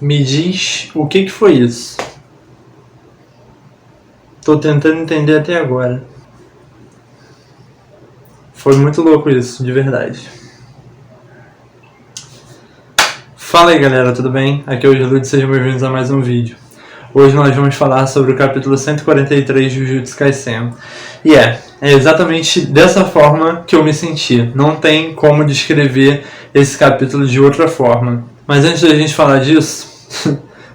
Me diz o que foi isso. Tô tentando entender até agora. Foi muito louco isso, de verdade. Fala aí galera, tudo bem? Aqui é o Gilude, sejam bem-vindos a mais um vídeo. Hoje nós vamos falar sobre o capítulo 143 de Jujutsu Kaisen. E é exatamente dessa forma que eu me senti. Não tem como descrever esse capítulo de outra forma. Mas antes da gente falar disso,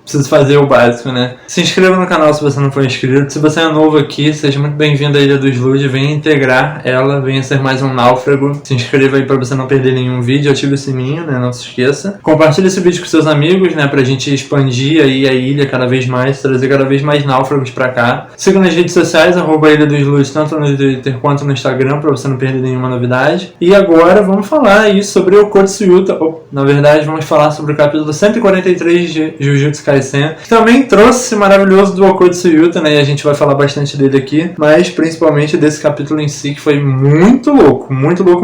preciso fazer o básico, né? Se inscreva no canal se você não for inscrito. Se você é novo aqui, seja muito bem-vindo à Ilha do Slude. Venha integrar ela, venha ser mais um náufrago. Se inscreva aí pra você não perder nenhum vídeo. Ative o sininho, né? Não se esqueça. Compartilhe esse vídeo com seus amigos, né? Pra gente expandir aí a ilha cada vez mais, trazer cada vez mais náufragos pra cá. Siga nas redes sociais, @Ilha do Slude, tanto no Twitter quanto no Instagram, pra você não perder nenhuma novidade. E agora vamos falar aí sobre o Okotsu Yuta. Na verdade, vamos falar sobre o capítulo 143 de Jujutsu Kaisen, que também trouxe esse maravilhoso do Okotsu Yuta, né? E a gente vai falar bastante dele aqui, mas principalmente desse capítulo em si, que foi muito louco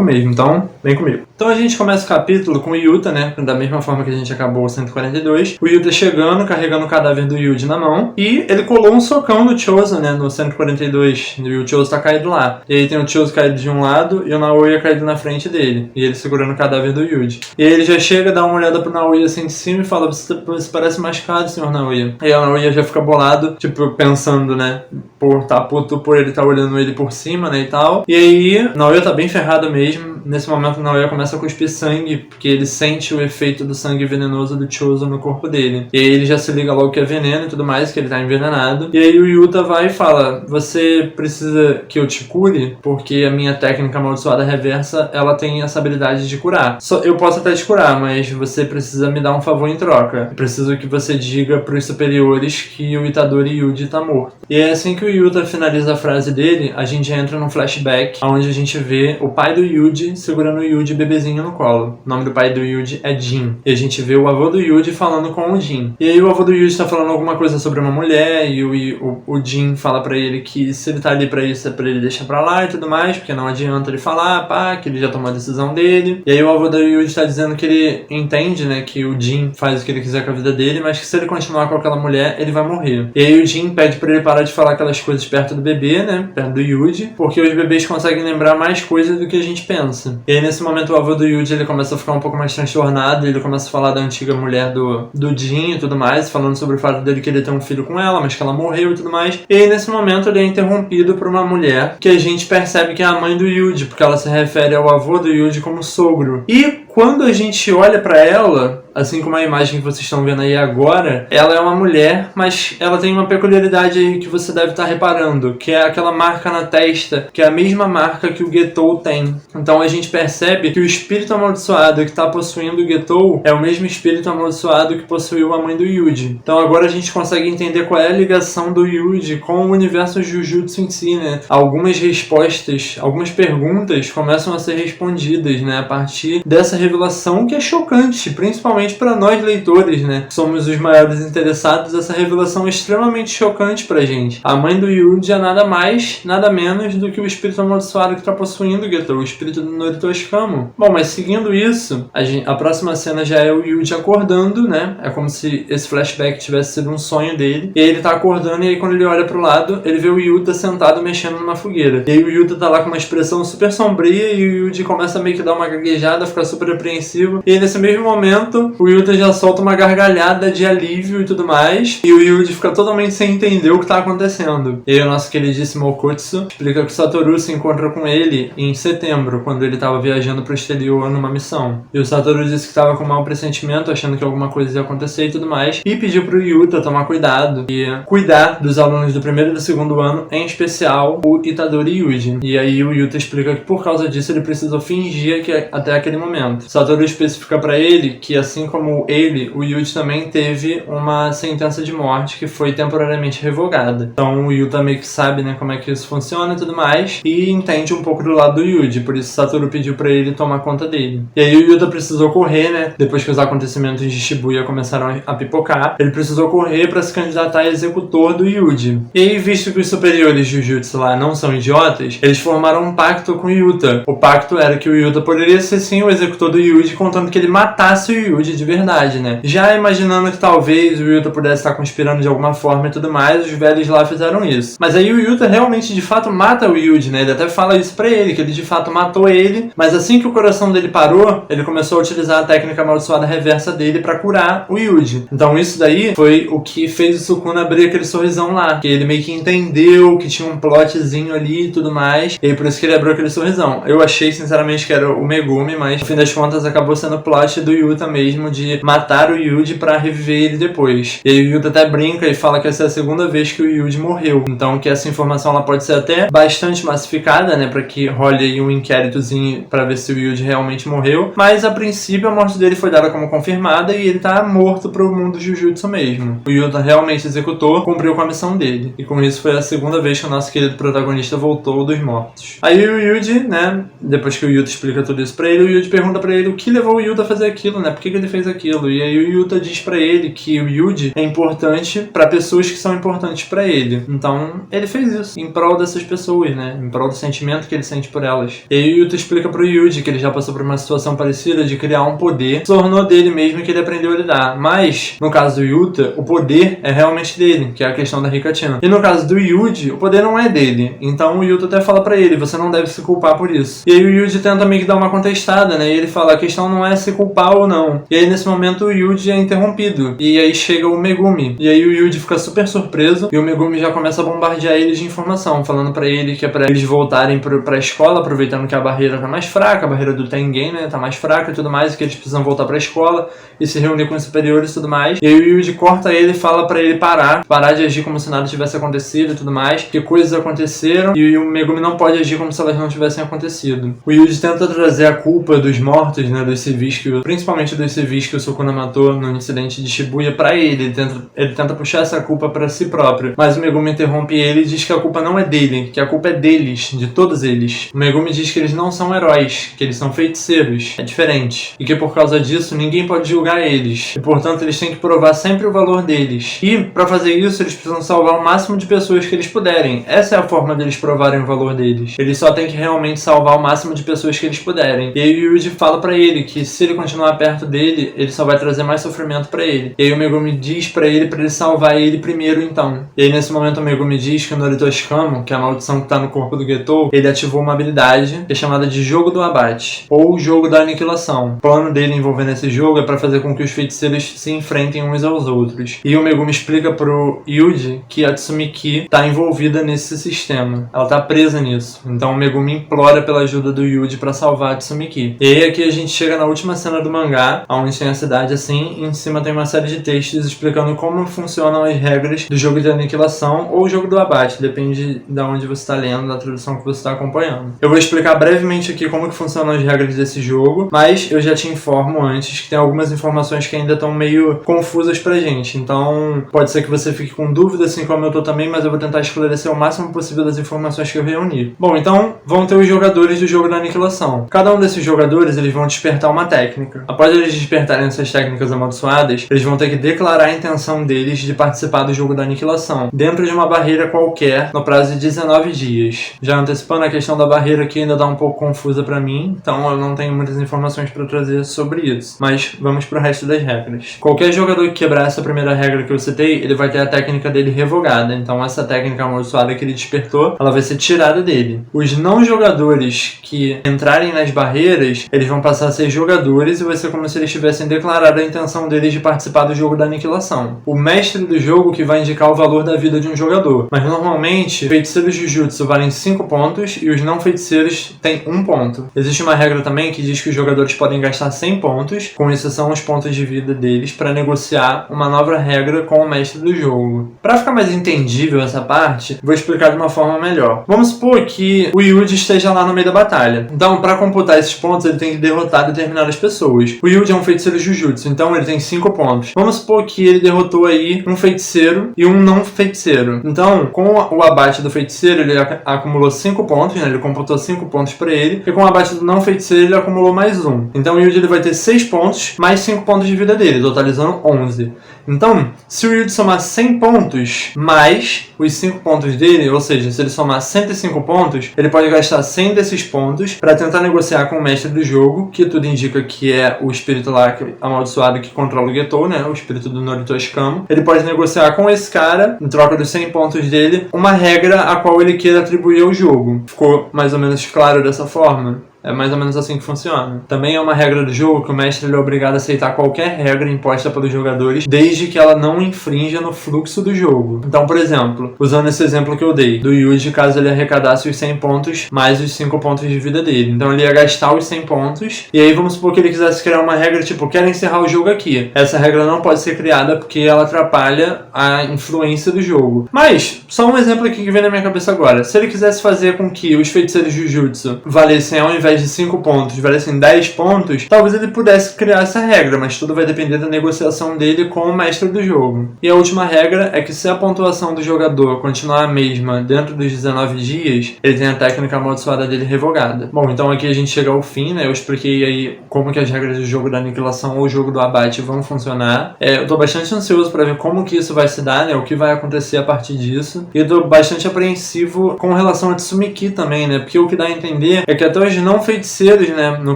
mesmo. Então, vem comigo. Então a gente começa o capítulo com o Yuta, né? Da mesma forma que a gente acabou o 142. O Yuta chegando, carregando o cadáver do Yuji na mão, e ele colou um socão no Chozo, né? No 142, e o Chozo tá caído lá. E aí tem o Chozo caído de um lado e o Naoya caído na frente dele, e ele segurando o cadáver do Yuji. E aí ele já chega, dá uma olhada pro Naoya assim de cima e fala: você parece machucado, senhor Naoya. E aí o Naoya já fica bolado, tipo, pensando, né? Por tá puto por ele tá olhando ele por cima, né? E tal. E aí o Naoya tá bem ferrado mesmo. Nesse momento o Naoya começa a cuspir sangue, porque ele sente o efeito do sangue venenoso do Chozo no corpo dele. E aí ele já se liga logo que é veneno e tudo mais, que ele tá envenenado. E aí o Yuta vai e fala: você precisa que eu te cure, porque a minha técnica amaldiçoada reversa, ela tem essa habilidade de curar. Eu posso até te curar, mas você precisa me dar um favor em troca. Eu preciso que você diga pros superiores que o Itadori Yuji tá morto. E é assim que o Yuta finaliza a frase dele, a gente entra num flashback, onde a gente vê o pai do Yuji segurando o Yuji bebezinho no colo. O nome do pai do Yuji é Jin. E a gente vê o avô do Yuji falando com o Jin. E aí o avô do Yuji tá falando alguma coisa sobre uma mulher, e o Jin fala pra ele que se ele tá ali pra isso é pra ele deixar pra lá e tudo mais, porque não adianta ele falar, pá, que ele já tomou a decisão dele. E aí o avô do Yuji tá dizendo que ele entende, né, que o Jin faz o que ele quiser com a vida dele, mas que se ele continuar com aquela mulher, ele vai morrer. E aí o Jin pede pra ele parar de falar aquelas coisas perto do bebê, né, perto do Yuji, porque os bebês conseguem lembrar mais coisas do que a gente pensa. E aí nesse momento o avô do Yuji, ele começa a ficar um pouco mais transtornado, ele começa a falar da antiga mulher do Jin e tudo mais, falando sobre o fato dele querer ter um filho com ela, mas que ela morreu e tudo mais. E aí nesse momento ele é interrompido por uma mulher que a gente percebe que é a mãe do Yuji, porque ela se refere ao avô do Yuji como sogro. E quando a gente olha pra ela, assim como a imagem que vocês estão vendo aí agora, ela é uma mulher, mas ela tem uma peculiaridade aí que você deve estar reparando, que é aquela marca na testa, que é a mesma marca que o Getou tem. Então a gente percebe que o espírito amaldiçoado que está possuindo o Getou é o mesmo espírito amaldiçoado que possuiu a mãe do Yuji. Então agora a gente consegue entender qual é a ligação do Yuji com o universo Jujutsu em si, né? Algumas respostas, algumas perguntas começam a ser respondidas, né? A partir dessa revelação que é chocante, principalmente para nós leitores, né? Somos os maiores interessados, essa revelação é extremamente chocante pra gente. A mãe do Yuji é nada mais, nada menos do que o espírito amaldiçoado que está possuindo o Getou, o espírito do Noritoshi Kamo. Bom, mas seguindo isso, a próxima cena já é o Yuji acordando, né? É como se esse flashback tivesse sido um sonho dele. E aí ele tá acordando e aí quando ele olha pro lado, ele vê o Yuta sentado mexendo numa fogueira. E aí o Yuta tá lá com uma expressão super sombria e o Yuji começa a meio que dar uma gaguejada, ficar super apreensivo. E aí nesse mesmo momento, o Yuta já solta uma gargalhada de alívio e tudo mais. E o Yuji fica totalmente sem entender o que tá acontecendo. E aí o nosso queridíssimo Okotsu explica que o Satoru se encontra com ele em setembro, quando ele estava viajando pro exterior numa missão. E o Satoru disse que estava com mau pressentimento, achando que alguma coisa ia acontecer e tudo mais. E pediu pro Yuta tomar cuidado e cuidar dos alunos do primeiro e do segundo ano, em especial o Itadori Yuji. E aí o Yuta explica que por causa disso ele precisou fingir que até aquele momento. O Satoru especifica pra ele que assim como ele, o Yuji também teve uma sentença de morte que foi temporariamente revogada. Então o Yuta meio que sabe, né, como é que isso funciona e tudo mais, e entende um pouco do lado do Yuji, por isso Satoru pediu pra ele tomar conta dele. E aí o Yuta precisou correr, né, depois que os acontecimentos de Shibuya começaram a pipocar, ele precisou correr pra se candidatar a executor do Yuji. E aí, visto que os superiores de Jujutsu lá não são idiotas, eles formaram um pacto com o Yuta. O pacto era que o Yuta poderia ser sim o executor todo o Yuji, contando que ele matasse o Yuji de verdade, né? Já imaginando que talvez o Yuta pudesse estar conspirando de alguma forma e tudo mais, os velhos lá fizeram isso. Mas aí o Yuta realmente, de fato, mata o Yuji, né? Ele até fala isso pra ele, que ele de fato matou ele, mas assim que o coração dele parou, ele começou a utilizar a técnica amaldiçoada reversa dele pra curar o Yuji. Então isso daí foi o que fez o Sukuna abrir aquele sorrisão lá, que ele meio que entendeu que tinha um plotzinho ali e tudo mais, e aí por isso que ele abriu aquele sorrisão. Eu achei sinceramente que era o Megumi, mas no fim das contas acabou sendo o plot do Yuta mesmo, de matar o Yuji pra reviver ele depois. E aí o Yuta até brinca e fala que essa é a segunda vez que o Yuji morreu, então que essa informação ela pode ser até bastante massificada, né, pra que role aí um inquéritozinho pra ver se o Yuji realmente morreu, mas a princípio a morte dele foi dada como confirmada e ele tá morto pro mundo Jujutsu mesmo. O Yuta realmente executou, cumpriu com a missão dele, e com isso foi a segunda vez que o nosso querido protagonista voltou dos mortos. Aí o Yuji, né, depois que o Yuta explica tudo isso pra ele, o Yuji pergunta pra ele o que levou o Yuta a fazer aquilo, né, por que ele fez aquilo, e aí o Yuta diz pra ele que o Yuji é importante pra pessoas que são importantes pra ele, então ele fez isso em prol dessas pessoas, né, em prol do sentimento que ele sente por elas. E aí o Yuta explica pro Yuji que ele já passou por uma situação parecida de criar um poder, se tornou dele mesmo que ele aprendeu a lidar, mas no caso do Yuta, o poder é realmente dele, que é a questão da Hikatina. E no caso do Yuji, o poder não é dele, então o Yuta até fala pra ele, você não deve se culpar por isso. E aí o Yuji tenta meio que dar uma contestada, né, e ele fala, a questão não é se culpar ou não. E aí nesse momento o Yuji é interrompido, e aí chega o Megumi, e aí o Yuji fica super surpreso, e o Megumi já começa a bombardear eles de informação, falando pra ele que é pra eles voltarem pra escola, aproveitando que a barreira tá mais fraca, a barreira do Tengen, né, tá mais fraca e tudo mais, e que eles precisam voltar pra escola e se reunir com os superiores e tudo mais. E aí o Yuji corta ele e fala pra ele parar de agir como se nada tivesse acontecido e tudo mais, que coisas aconteceram e o Megumi não pode agir como se elas não tivessem acontecido. O Yuji tenta trazer a culpa dos mortos, né, dos civis, principalmente dos civis que o Sukuna matou no incidente de Shibuya pra ele. Ele tenta puxar essa culpa pra si próprio, mas o Megumi interrompe ele e diz que a culpa não é dele, que a culpa é deles, de todos eles. O Megumi diz que eles não são heróis, que eles são feiticeiros, é diferente, e que por causa disso ninguém pode julgar eles, e portanto eles têm que provar sempre o valor deles. E para fazer isso eles precisam salvar o máximo de pessoas que eles puderem. Essa é a forma deles provarem o valor deles. Eles só têm que realmente salvar o máximo de pessoas que eles puderem. E aí o Yuji fala pra ele que se ele continuar perto dele, ele só vai trazer mais sofrimento pra ele. E aí o Megumi diz pra ele salvar ele primeiro então. E aí nesse momento o Megumi diz que o Noritoshikamo, que é a maldição que tá no corpo do Getou, ele ativou uma habilidade que é chamada de Jogo do Abate, ou Jogo da Aniquilação. O plano dele envolvendo esse jogo é pra fazer com que os feiticeiros se enfrentem uns aos outros. E o Megumi explica pro Yuji que a Tsumiki tá envolvida nesse sistema. Ela tá presa nisso. Então o Megumi implora pela ajuda do Yuji pra salvar a Tsumiki. E aí aqui a gente chega na última cena do mangá, onde tem a cidade assim, e em cima tem uma série de textos explicando como funcionam as regras do jogo de aniquilação ou jogo do abate, depende de onde você está lendo, da tradução que você está acompanhando. Eu vou explicar brevemente aqui como que funcionam as regras desse jogo, mas eu já te informo antes que tem algumas informações que ainda estão meio confusas pra gente, então pode ser que você fique com dúvida, assim como eu tô também, mas eu vou tentar esclarecer o máximo possível das informações que eu reuni. Bom, então vão ter os jogadores do jogo da aniquilação. Cada um desses jogadores, eles vão despertar uma técnica. Após eles despertarem essas técnicas amaldiçoadas, eles vão ter que declarar a intenção deles de participar do jogo da aniquilação, dentro de uma barreira qualquer, no prazo de 19 dias. Já antecipando a questão da barreira que ainda dá um pouco confusa pra mim, então eu não tenho muitas informações pra trazer sobre isso. Mas vamos pro resto das regras. Qualquer jogador que quebrar essa primeira regra que eu citei, ele vai ter a técnica dele revogada. Então essa técnica amaldiçoada que ele despertou, ela vai ser tirada dele. Os não jogadores que entrarem nas barreiras, eles vão passar a ser jogadores e vai ser como se eles tivessem declarado a intenção deles de participar do jogo da aniquilação. O mestre do jogo que vai indicar o valor da vida de um jogador. Mas normalmente, feiticeiros Jujutsu valem 5 pontos e os não feiticeiros têm 1 ponto. Existe uma regra também que diz que os jogadores podem gastar 100 pontos, com exceção os pontos de vida deles, para negociar uma nova regra com o mestre do jogo. Para ficar mais entendível essa parte, vou explicar de uma forma melhor. Vamos supor que o Yuji esteja lá no meio da batalha. Então, para computar esses pontos, ele tem que derrotar determinadas pessoas. O Yuji é um feiticeiro Jujutsu, então ele tem 5 pontos. Vamos supor que ele derrotou aí um feiticeiro e um não feiticeiro. Então, com o abate do feiticeiro, ele acumulou 5 pontos, né? Ele computou 5 pontos para ele. E com o abate do não feiticeiro, ele acumulou mais 1. Então, o Yuji ele vai ter 6 pontos, mais 5 pontos de vida dele, totalizando 11. Então, se o Yuji somar 100 pontos mais os 5 pontos dele, ou seja, se ele somar 105 pontos, ele pode gastar 100 desses pontos para tentar negociar com o mestre do jogo, que tudo indica que é o espírito lá amaldiçoado que controla o Getou, né? O espírito do Norito Shikamo. Ele pode negociar com esse cara, em troca dos 100 pontos dele, uma regra a qual ele queira atribuir ao jogo. Ficou mais ou menos claro dessa forma? É mais ou menos assim que funciona. Também é uma regra do jogo que o mestre ele é obrigado a aceitar qualquer regra imposta pelos jogadores, desde que ela não infrinja no fluxo do jogo. Então, por exemplo, usando esse exemplo que eu dei, do Yuji, caso ele arrecadasse os 100 pontos mais os 5 pontos de vida dele. Então ele ia gastar os 100 pontos, e aí vamos supor que ele quisesse criar uma regra tipo, quero encerrar o jogo aqui. Essa regra não pode ser criada porque ela atrapalha a influência do jogo. Mas, só um exemplo aqui que vem na minha cabeça agora. Se ele quisesse fazer com que os feiticeiros de Jujutsu valessem, ao invés de 5 pontos, valessem 10 pontos, talvez ele pudesse criar essa regra, mas tudo vai depender da negociação dele com o mestre do jogo. E a última regra é que se a pontuação do jogador continuar a mesma dentro dos 19 dias, ele tem a técnica amaldiçoada dele revogada. Bom, então aqui a gente chega ao fim, né? Eu expliquei aí como que as regras do jogo da aniquilação ou o jogo do abate vão funcionar. Eu tô bastante ansioso para ver como que isso vai se dar, né? O que vai acontecer a partir disso. E eu tô bastante apreensivo com relação a Tsumiki também, né? Porque o que dá a entender é que até os não feiticeiros, né? No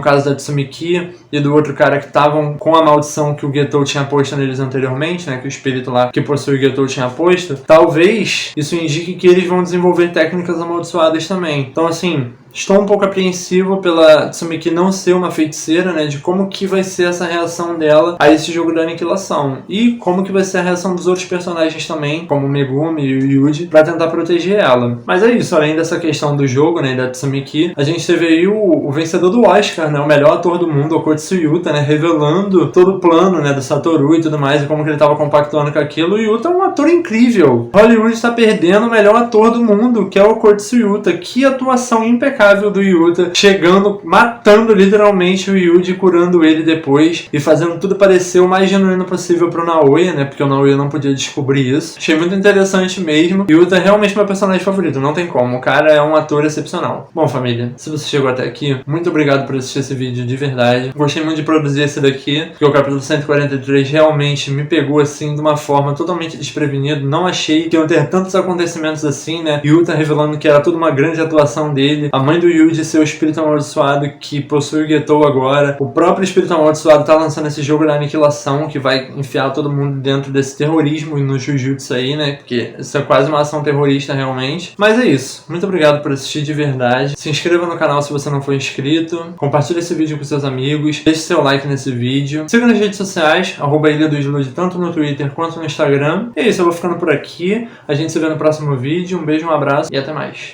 caso da Tsumiki e do outro cara que estavam com a maldição que o Getou tinha posto neles anteriormente, né? Que o espírito lá que possui o Getou tinha posto. Talvez isso indique que eles vão desenvolver técnicas amaldiçoadas também. Então, assim, estou um pouco apreensivo pela Tsumiki não ser uma feiticeira, né? De como que vai ser essa reação dela a esse jogo da aniquilação. E como que vai ser a reação dos outros personagens também, como o Megumi e o Yuji, pra tentar proteger ela. Mas é isso, além dessa questão do jogo, né? Da Tsumiki, a gente teve aí o vencedor do Oscar, né? O melhor ator do mundo, o Kotsu Yuta, né? Revelando todo o plano, né? Do Satoru e tudo mais, e como que ele tava compactuando com aquilo. O Yuta é um ator incrível. Hollywood está perdendo o melhor ator do mundo, que é o Kotsu Yuta. Que atuação impecável do Yuta, chegando, matando literalmente o Yuji, curando ele depois e fazendo tudo parecer o mais genuíno possível pro Naoya, né? Porque o Naoya não podia descobrir isso. Achei muito interessante mesmo. Yuta é realmente meu personagem favorito, não tem como. O cara é um ator excepcional. Bom, família, se você chegou até aqui, muito obrigado por assistir esse vídeo de verdade. Gostei muito de produzir esse daqui, porque o capítulo 143 realmente me pegou assim de uma forma totalmente desprevenida. Não achei que iam ter tantos acontecimentos assim, né? Yuta revelando que era tudo uma grande atuação dele. A mãe do Yuji ser o espírito amaldiçoado que possui o Getou agora. O próprio espírito amaldiçoado tá lançando esse jogo da aniquilação que vai enfiar todo mundo dentro desse terrorismo no Jujutsu aí, né? Porque isso é quase uma ação terrorista realmente. Mas é isso. Muito obrigado por assistir de verdade. Se inscreva no canal se você não for inscrito. Compartilhe esse vídeo com seus amigos. Deixe seu like nesse vídeo. Siga nas redes sociais, @Ilha do Slud, tanto no Twitter quanto no Instagram. E é isso, eu vou ficando por aqui. A gente se vê no próximo vídeo. Um beijo, um abraço e até mais.